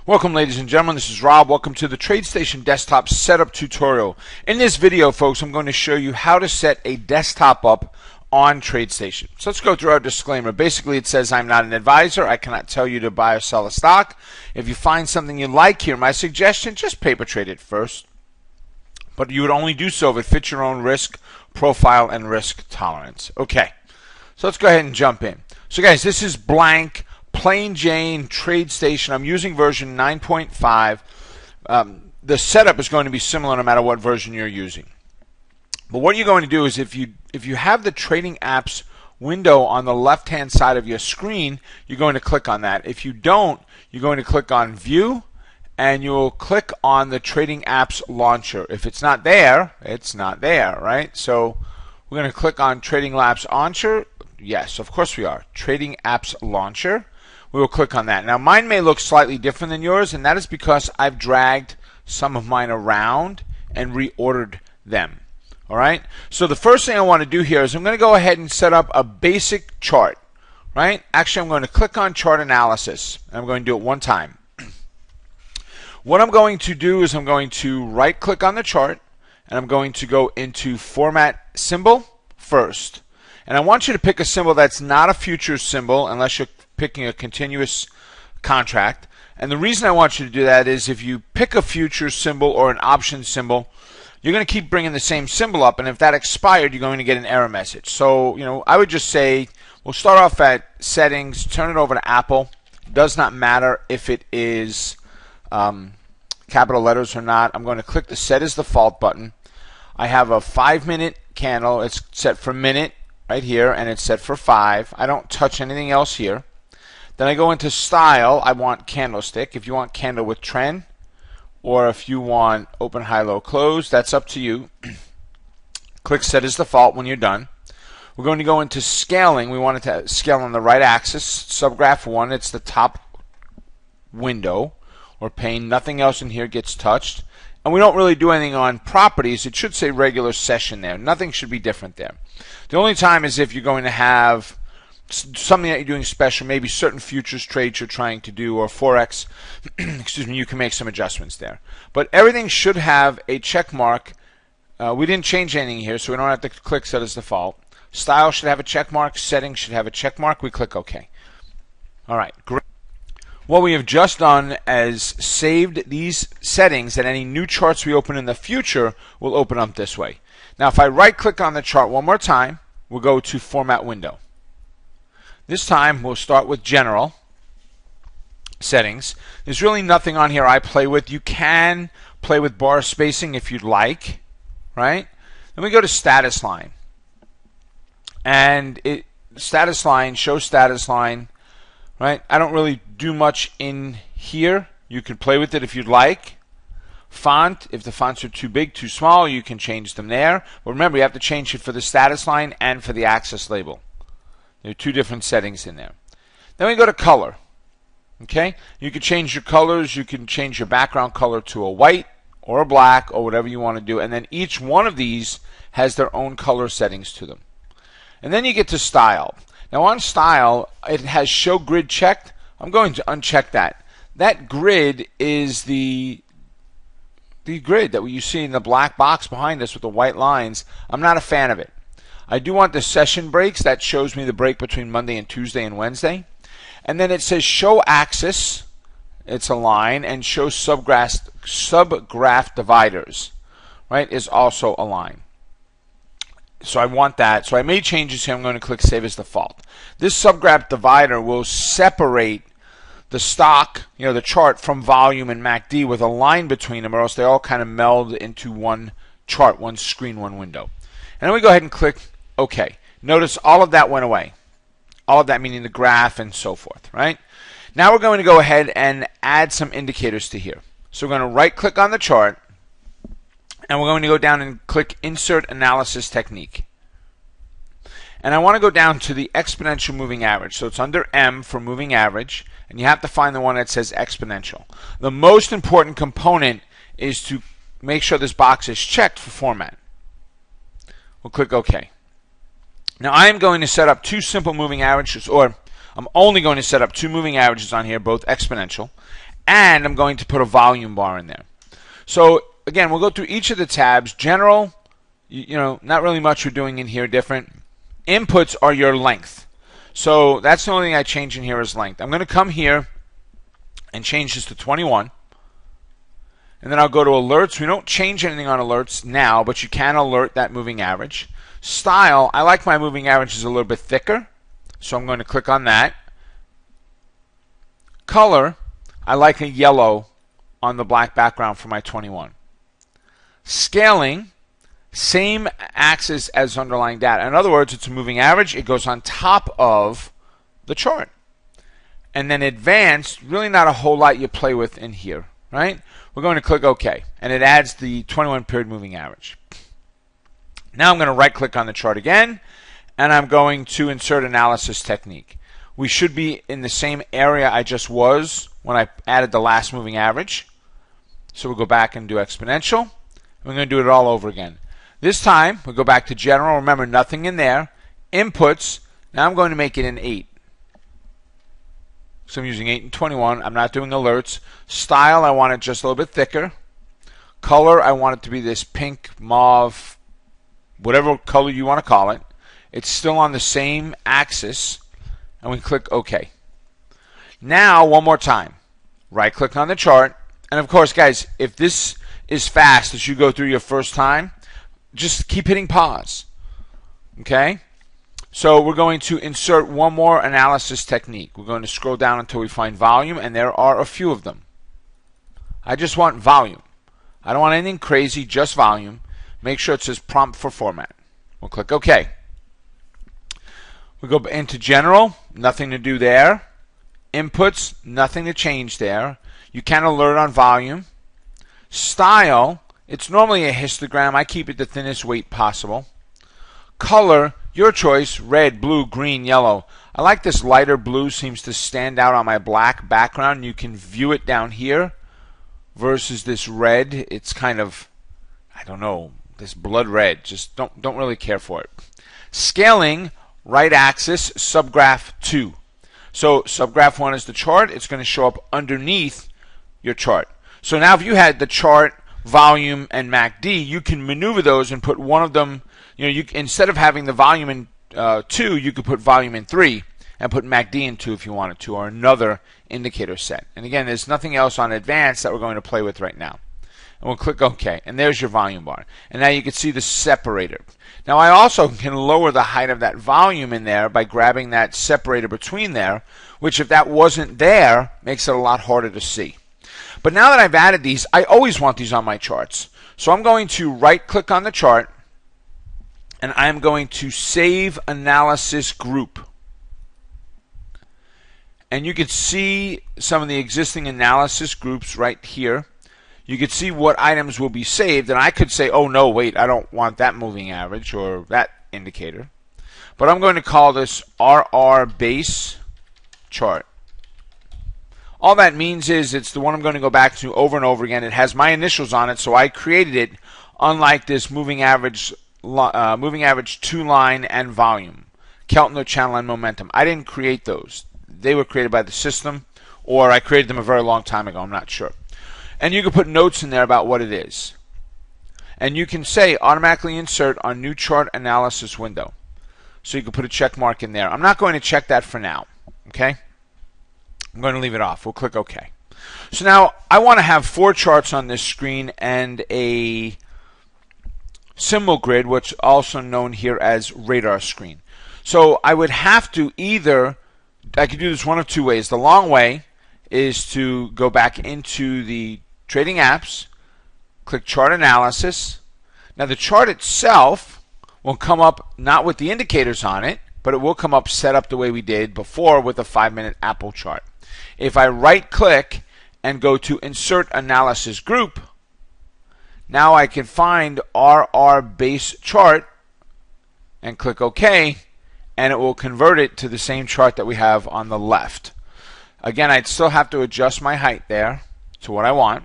Welcome, ladies and gentlemen. This is Rob. Welcome to the TradeStation desktop setup tutorial. In this video, folks, I'm going to show you how to set a desktop up on TradeStation. So let's go through our disclaimer. Basically, it says I'm not an advisor. I cannot tell you to buy or sell a stock. If you find something you like here, my suggestion, just paper trade it first. But you would only do so if it fits your own risk profile and risk tolerance. Okay, so let's go ahead and jump in. So guys, this is blank plain Jane TradeStation. I'm using version 9.5. The setup is going to be similar no matter what version you're using. But what you're going to do is if you have the trading apps window on the left hand side of your screen, you're going to click on that. If you don't, you're going to click on view and you'll click on the trading apps launcher. If it's not there, it's not there, right? So we're going to click on trading apps launcher. Yes, of course we are. Trading apps launcher. We will click on that. Now mine may look slightly different than yours, and that is because I've dragged some of mine around and reordered them. All right? So the first thing I want to do here is I'm going to go ahead and set up a basic chart. Right? Actually, I'm going to click on chart analysis. I'm going to do it one time. What I'm going to do is I'm going to right click on the chart and I'm going to go into format symbol first. And I want you to pick a symbol that's not a futures symbol unless you're picking a continuous contract. And the reason I want you to do that is if you pick a futures symbol or an option symbol, you're going to keep bringing the same symbol up, and if that expired, you're going to get an error message. So, I would just say we'll start off at settings, turn it over to Apple. It does not matter if it is capital letters or not. I'm going to click the Set as Default button. I have a 5-minute candle. It's set for minute right here, and it's set for 5. I don't touch anything else here. Then I go into style. I want candlestick. If you want candle with trend, or if you want open, high, low, close, that's up to you. Click Set as Default when you're done. We're going to go into scaling. We want it to scale on the right axis. Subgraph 1, it's the top window or pane. Nothing else in here gets touched. And we don't really do anything on properties. It should say regular session there. Nothing should be different there. The only time is if you're going to have something that you're doing special, maybe certain futures trades you're trying to do, or Forex, excuse me, you can make some adjustments there. But everything should have a check mark. We didn't change anything here, so we don't have to click Set as Default. Style should have a check mark. Settings should have a check mark. We click OK. All right, great. What we have just done is saved these settings, and any new charts we open in the future will open up this way. Now, if I right-click on the chart one more time, we'll go to Format Window. This time, we'll start with General Settings. There's really nothing on here I play with. You can play with bar spacing if you'd like, right? Then we go to Status Line. And Status Line, Show Status Line, right? I don't really do much in here. You can play with it if you'd like. Font, if the fonts are too big, too small, you can change them there. But remember, you have to change it for the status line and for the axis label. There are two different settings in there. Then we go to color. Okay? You can change your colors. You can change your background color to a white or a black or whatever you want to do. And then each one of these has their own color settings to them. And then you get to style. Now on style, it has show grid checked. I'm going to uncheck that. That grid is the grid that you see in the black box behind us with the white lines. I'm not a fan of it. I do want the session breaks. That shows me the break between Monday and Tuesday and Wednesday. And then it says show axis. It's a line. And show subgraph dividers, right, is also a line. So I want that. So I made changes here. I'm going to click Save as Default. This subgraph divider will separate the stock, the chart, from volume and MACD with a line between them, or else they all kind of meld into one chart, one screen, one window. And then we go ahead and click OK. Notice all of that went away. All of that meaning the graph and so forth, right? Now we're going to go ahead and add some indicators to here. So we're going to right click on the chart, and we're going to go down and click Insert Analysis Technique. And I want to go down to the exponential moving average. So it's under M for moving average, and you have to find the one that says exponential. The most important component is to make sure this box is checked for format. We'll click OK. Now I am going to set up two simple moving averages, or I'm only going to set up two moving averages on here, both exponential. and I'm going to put a volume bar in there. So again, we'll go through each of the tabs. General, not really much we're doing in here different. Inputs are your length. So that's the only thing I change in here is length. I'm going to come here and change this to 21. And then I'll go to alerts. We don't change anything on alerts now, but you can alert that moving average. Style, I like my moving averages a little bit thicker, so I'm going to click on that. Color, I like a yellow on the black background for my 21. Scaling, same axis as underlying data. In other words, it's a moving average. It goes on top of the chart. And then advanced, really not a whole lot you play with in here, right? We're going to click OK, and it adds the 21 period moving average. Now I'm going to right click on the chart again, and I'm going to insert analysis technique. We should be in the same area I just was when I added the last moving average. So we'll go back and do exponential. We're going to do it all over again. This time we'll go back to general. Remember, nothing in there. Inputs, now I'm going to make it an 8. So I'm using 8 and 21. I'm not doing alerts. Style, I want it just a little bit thicker. Color, I want it to be this pink, mauve, whatever color you want to call it. It's still on the same axis, and we click OK. Now, one more time, right click on the chart, and of course, guys, if this is fast as you go through your first time, just keep hitting pause. Okay? So we're going to insert one more analysis technique. We're going to scroll down until we find volume, and there are a few of them. I just want volume. I don't want anything crazy, just volume. Make sure it says prompt for format. We'll click OK. We go into general, nothing to do there. Inputs, nothing to change there. You can alert on volume. Style, it's normally a histogram. I keep it the thinnest weight possible. Color, your choice, red, blue, green, yellow. I like this lighter blue, seems to stand out on my black background. You can view it down here versus this red. It's kind of, I don't know, this blood red. Just don't really care for it. Scaling, right axis, subgraph 2. So subgraph 1 is the chart. It's going to show up underneath your chart. So now if you had the chart, volume, and MACD, you can maneuver those and put one of them, instead of having the volume in 2, you could put volume in 3 and put MACD in 2 if you wanted to, or another indicator set. And again, there's nothing else on advanced that we're going to play with right now. And we'll click OK, and there's your volume bar. And now you can see the separator. Now I also can lower the height of that volume in there by grabbing that separator between there, which if that wasn't there, makes it a lot harder to see. But now that I've added these, I always want these on my charts. So I'm going to right click on the chart, and I'm going to save analysis group. And you can see some of the existing analysis groups right here. You can see what items will be saved, and I could say, oh no, wait, I don't want that moving average or that indicator. But I'm going to call this RR base chart. All that means is it's the one I'm going to go back to over and over again. It has my initials on it, so I created it unlike this moving average 2 line and volume, Keltner, channel, and momentum. I didn't create those. They were created by the system, or I created them a very long time ago. I'm not sure. And you can put notes in there about what it is. And you can say automatically insert on new chart analysis window. So you can put a check mark in there. I'm not going to check that for now. Okay? I'm going to leave it off. We'll click OK. So now I want to have 4 charts on this screen and a symbol grid, which is also known here as radar screen. So I would have to I could do this one of 2 ways. The long way is to go back into the trading apps, click chart analysis. Now the chart itself will come up not with the indicators on it, but it will come up set up the way we did before with a 5-minute Apple chart. If I right click and go to insert analysis group, now I can find RR base chart and click OK, and it will convert it to the same chart that we have on the left. Again, I'd still have to adjust my height there to what I want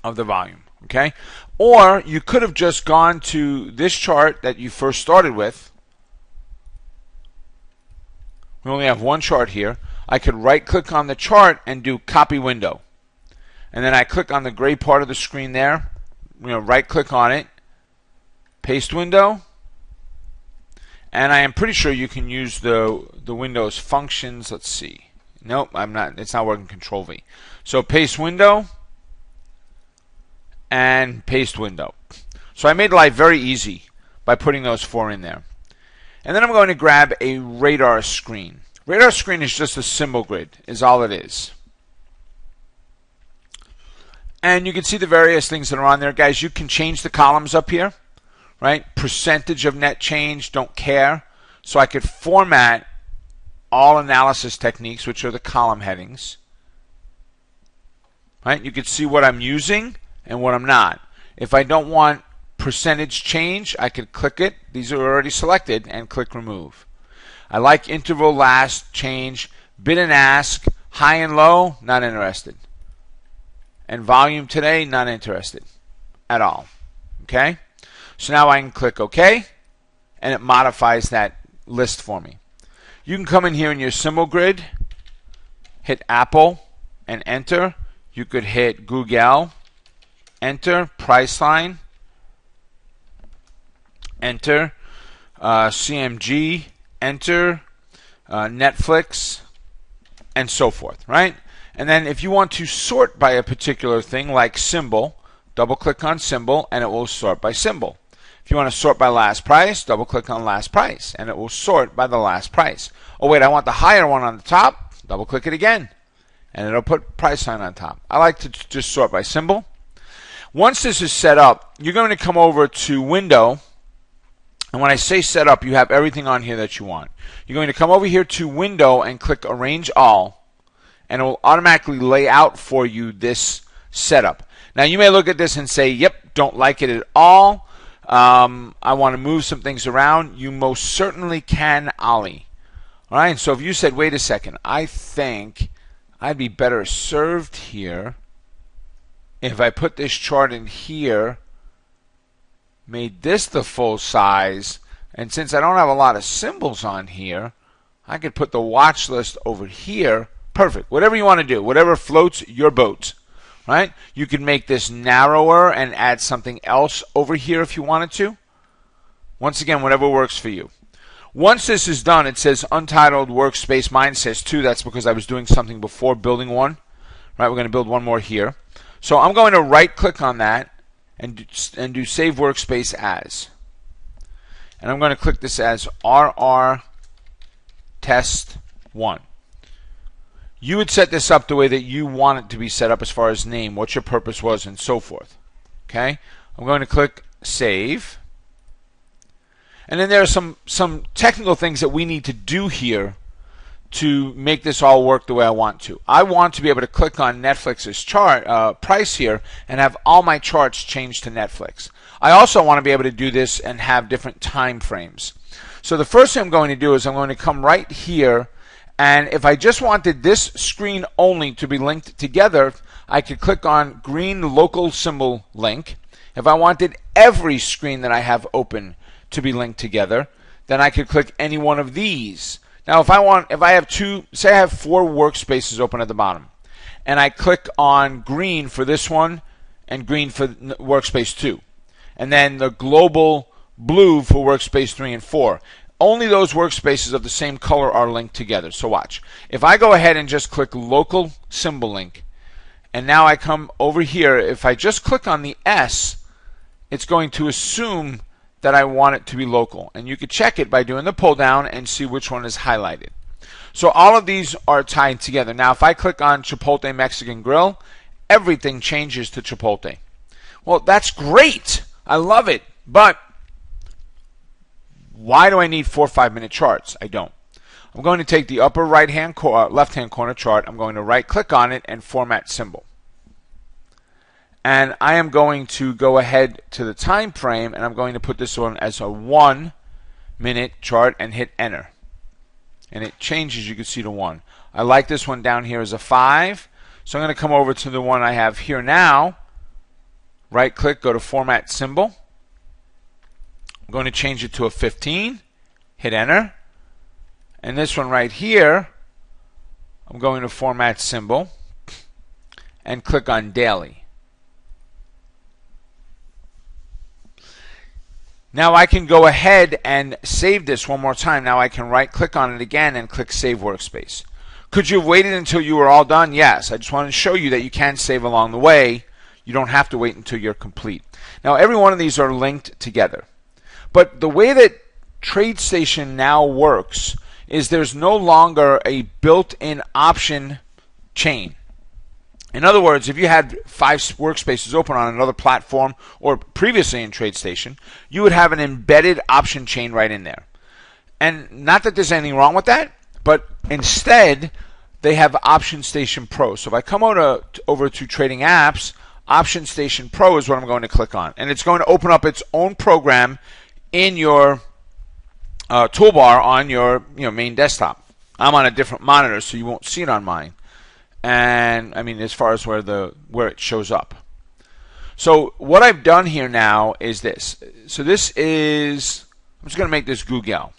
of the volume. Okay? Or you could have just gone to this chart that you first started with. We only have one chart here. I could right click on the chart and do copy window. And then I click on the gray part of the screen there, right click on it, paste window, and I am pretty sure you can use the Windows functions. Let's see. Nope, it's not working. Control V. So paste window and paste window. So I made life very easy by putting those 4 in there. And then I'm going to grab a radar screen. Radar screen is just a symbol grid, is all it is. And you can see the various things that are on there. Guys, you can change the columns up here, right? Percentage of net change, don't care. So I could format all analysis techniques, which are the column headings. Right? You can see what I'm using and what I'm not. If I don't want percentage change, I could click it. These are already selected, and click remove. I like interval, last, change, bid and ask, high and low, not interested. And volume today, not interested at all. Okay? So now I can click OK, and it modifies that list for me. You can come in here in your symbol grid, hit Apple, and enter. You could hit Google, enter, Priceline, enter, CMG, enter, Netflix, and so forth, right? And then if you want to sort by a particular thing like symbol, double click on symbol and it will sort by symbol. If you want to sort by last price, double click on last price and it will sort by the last price. Oh wait, I want the higher one on the top, double click it again and it'll put price sign on top. I like to just sort by symbol. Once this is set up, you're going to come over to window, and when I say set up, you have everything on here that you want. You're going to come over here to window and click arrange all, and it will automatically lay out for you this setup. Now you may look at this and say, yep, don't like it at all. I want to move some things around. You most certainly can, Ollie. All right, so if you said, wait a second, I think I'd be better served here if I put this chart in here, made this the full size, and since I don't have a lot of symbols on here, I could put the watch list over here. Perfect. Whatever you want to do, whatever floats your boat, right? You can make this narrower and add something else over here if you wanted to. Once again, whatever works for you. Once this is done, it says Untitled Workspace. Mine says 2. That's because I was doing something before building one. Right, we're going to build one more here. So I'm going to right click on that and do Save Workspace As. And I'm going to click this as RR Test 1. You would set this up the way that you want it to be set up as far as name, what your purpose was, and so forth. Okay? I'm going to click Save. And then there are some technical things that we need to do here to make this all work the way I want to. I want to be able to click on Netflix's chart price here and have all my charts changed to Netflix. I also want to be able to do this and have different time frames. So the first thing I'm going to do is I'm going to come right here, and if I just wanted this screen only to be linked together, I could click on green local symbol link. If I wanted every screen that I have open to be linked together, then I could click any one of these. Now if I have say I have 4 workspaces open at the bottom, and I click on green for this one and green for workspace 2, and then the global blue for workspace 3 and 4. Only those workspaces of the same color are linked together. So watch. If I go ahead and just click local symbol link, and now I come over here, if I just click on the S, it's going to assume that I want it to be local. And you could check it by doing the pull down and see which one is highlighted. So all of these are tied together. Now if I click on Chipotle Mexican Grill, everything changes to Chipotle. Well, that's great. I love it. But why do I need 4 5-minute charts? I don't. I'm going to take the upper left-hand corner chart. I'm going to right click on it and format symbol. And I am going to go ahead to the time frame, and I'm going to put this one as a 1-minute chart and hit enter. And it changes, you can see, to 1. I like this one down here as a 5. So I'm going to come over to the one I have here now. Right click, go to format symbol. I'm going to change it to a 15. Hit enter. And this one right here, I'm going to format symbol and click on daily. Now I can go ahead and save this one more time. Now I can right click on it again and click Save Workspace. Could you have waited until you were all done? Yes. I just wanted to show you that you can save along the way. You don't have to wait until you're complete. Now every one of these are linked together. But the way that TradeStation now works is there's no longer a built-in option chain. In other words, if you had 5 workspaces open on another platform or previously in TradeStation, you would have an embedded option chain right in there. And not that there's anything wrong with that, but instead they have Optionstation Pro. So if I come over to Trading Apps, Optionstation Pro is what I'm going to click on. And it's going to open up its own program in your toolbar on your main desktop. I'm on a different monitor, so you won't see it on mine. And I mean, as far as where it shows up. So what I've done here now is this. So this is, I'm just going to make this Google.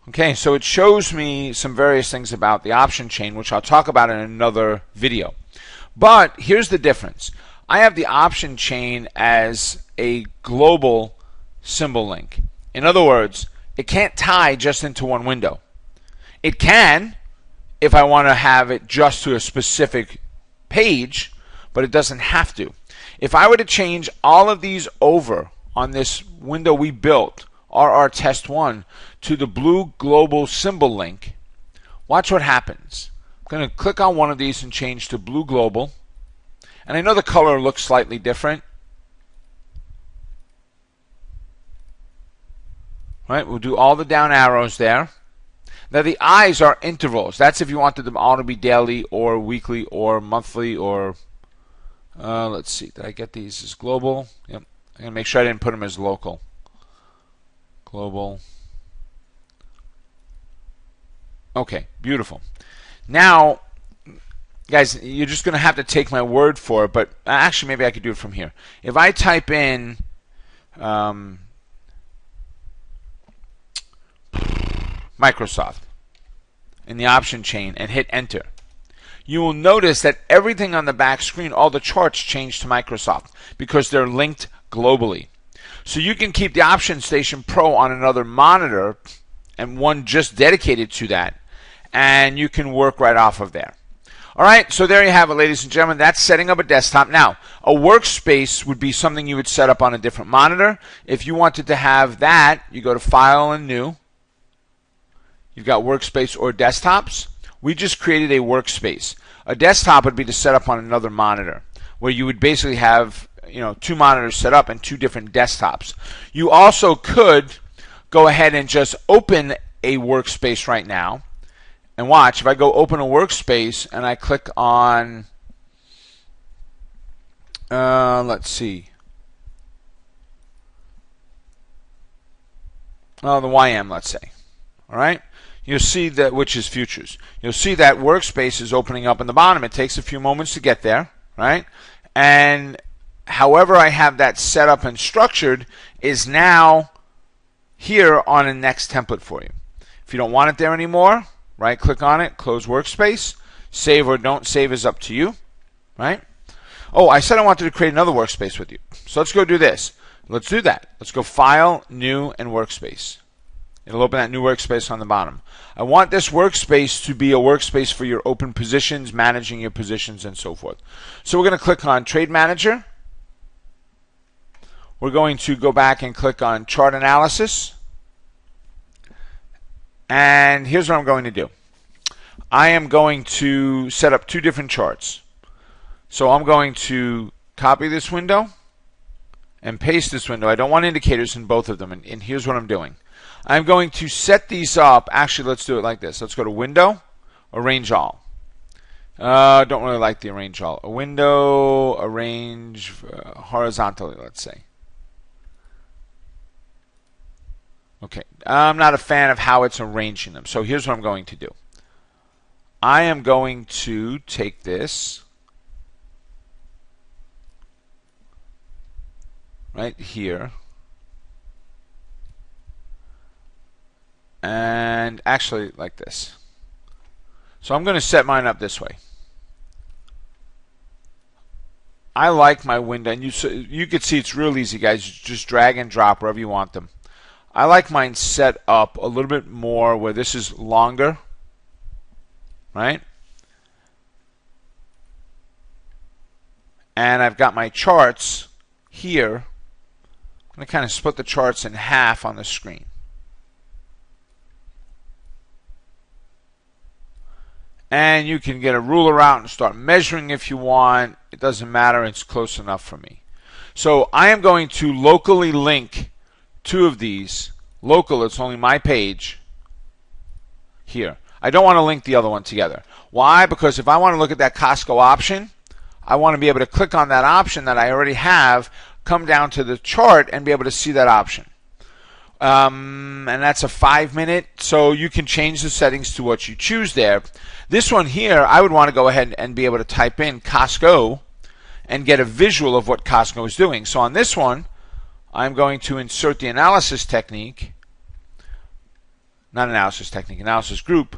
Okay, so it shows me some various things about the option chain, which I'll talk about in another video. But here's the difference. I have the option chain as a global symbol link. In other words, it can't tie just into one window. It can if I want to have it just to a specific page, but it doesn't have to. If I were to change all of these over on this window we built, RR Test 1, to the blue global symbol link, watch what happens. I'm going to click on one of these and change to blue global. And I know the color looks slightly different. Right, we'll do all the down arrows there. Now the eyes are intervals. That's if you wanted them all to be daily or weekly or monthly or, let's see, did I get these as global? Yep. I'm going to make sure I didn't put them as local. Global. Okay, beautiful. Now, guys, you're just going to have to take my word for it, but actually maybe I could do it from here. If I type in Microsoft in the option chain and hit enter, you will notice that everything on the back screen, all the charts change to Microsoft because they're linked globally. So you can keep the Optionstation Pro on another monitor and one just dedicated to that, and you can work right off of there. All right, so there you have it, ladies and gentlemen. That's setting up a desktop. Now, a workspace would be something you would set up on a different monitor. If you wanted to have that, you go to File and New. You've got Workspace or Desktops. We just created a workspace. A desktop would be to set up on another monitor, where you would basically have 2 monitors set up and 2 different desktops. You also could go ahead and just open a workspace right now. And watch, if I go open a workspace and I click on, let's see, the YM, let's say. All right, you'll see that, which is futures. You'll see that workspace is opening up in the bottom. It takes a few moments to get there, right? And however I have that set up and structured is now here on a next template for you. If you don't want it there anymore, right click on it, close workspace. Save or don't save is up to you, right? Oh, I said I wanted to create another workspace with you. So let's go do this. Let's do that. Let's go File, New, and Workspace. It'll open that new workspace on the bottom. I want this workspace to be a workspace for your open positions, managing your positions, and so forth. So we're going to click on Trade Manager. We're going to go back and click on Chart Analysis. And here's what I'm going to do. I am going to set up 2 different charts. So I'm going to copy this window and paste this window. I don't want indicators in both of them. And here's what I'm doing. I'm going to set these up. Actually, let's do it like this. Let's go to Window, Arrange All. Don't really like the Arrange All. A window, arrange horizontally, let's say. Okay, I'm not a fan of how it's arranging them. So here's what I'm going to do. I am going to take this right here, and actually like this. So I'm going to set mine up this way. I like my window, and you can see it's real easy, guys. Just drag and drop wherever you want them. I like mine set up a little bit more where this is longer, right? And I've got my charts here. I'm going to kind of split the charts in half on the screen. And you can get a ruler out and start measuring if you want. It doesn't matter. It's close enough for me. So I am going to locally link two of these. Local, it's only my page here. I don't want to link the other one together. Why? Because if I want to look at that Costco option, I want to be able to click on that option that I already have, come down to the chart, and be able to see that option. And that's a 5-minute, so you can change the settings to what you choose there. This one here, I would want to go ahead and be able to type in Costco and get a visual of what Costco is doing. So on this one, I'm going to insert the analysis technique, not analysis technique, analysis group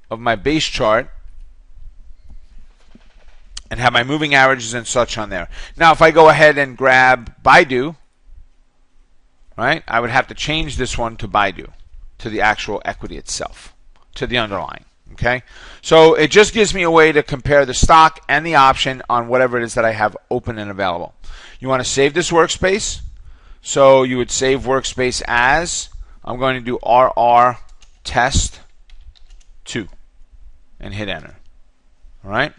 of my base chart, and have my moving averages and such on there. Now, if I go ahead and grab Baidu, right, I would have to change this one to Baidu, to the actual equity itself, to the underlying. Okay, so it just gives me a way to compare the stock and the option on whatever it is that I have open and available. You want to save this workspace, so you would save workspace as, I'm going to do RR test 2 and hit enter. All right,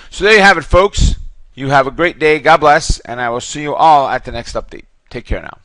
so there you have it, folks. You have a great day. God bless, and I will see you all at the next update. Take care now.